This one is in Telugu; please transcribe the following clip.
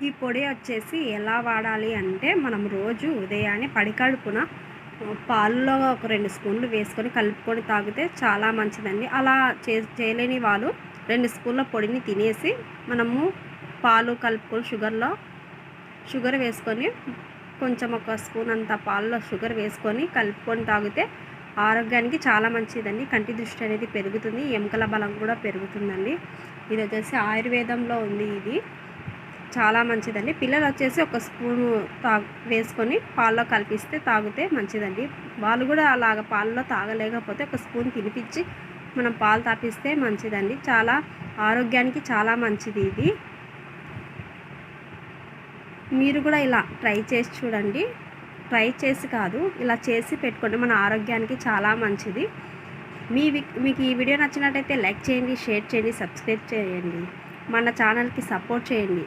ఈ పొడి వచ్చేసి ఎలా వాడాలి అంటే, మనం రోజు ఉదయాన్నే పడికడుపున పాలలో ఒక 2 స్పూన్లు వేసుకొని కలుపుకొని తాగితే చాలా మంచిదండి. అలా చేయలేని వాళ్ళు 2 స్పూన్ల పొడిని తినేసి మనము పాలు కలుపుకొని షుగర్ వేసుకొని కొంచెం ఒక స్పూన్ అంత పాలలో షుగర్ వేసుకొని కలుపుకొని తాగితే ఆరోగ్యానికి చాలా మంచిదండి. కంటి దృష్టి అనేది పెరుగుతుంది, ఎముకల బలం కూడా పెరుగుతుందండి. ఇది వచ్చేసి ఆయుర్వేదంలో ఉంది. ఇది చాలా మంచిదండి. పిల్లలు వచ్చేసి ఒక స్పూను వేసుకొని పాలలో కలిపిస్తే తాగితే మంచిదండి. వాళ్ళు కూడా అలాగ పాలలో తాగలేకపోతే ఒక స్పూన్ తినిపించి మనం పాలు తాపిస్తే మంచిదండి. చాలా ఆరోగ్యానికి చాలా మంచిది ఇది. మీరు కూడా ఇలా ట్రై చేసి చూడండి. ట్రై చేసి కాదు, ఇలా చేసి పెట్టుకోండి. మన ఆరోగ్యానికి చాలా మంచిది. మీకు ఈ వీడియో నచ్చినట్టయితే లైక్ చేయండి, షేర్ చేయండి, సబ్స్క్రైబ్ చేయండి. మన ఛానల్కి సపోర్ట్ చేయండి.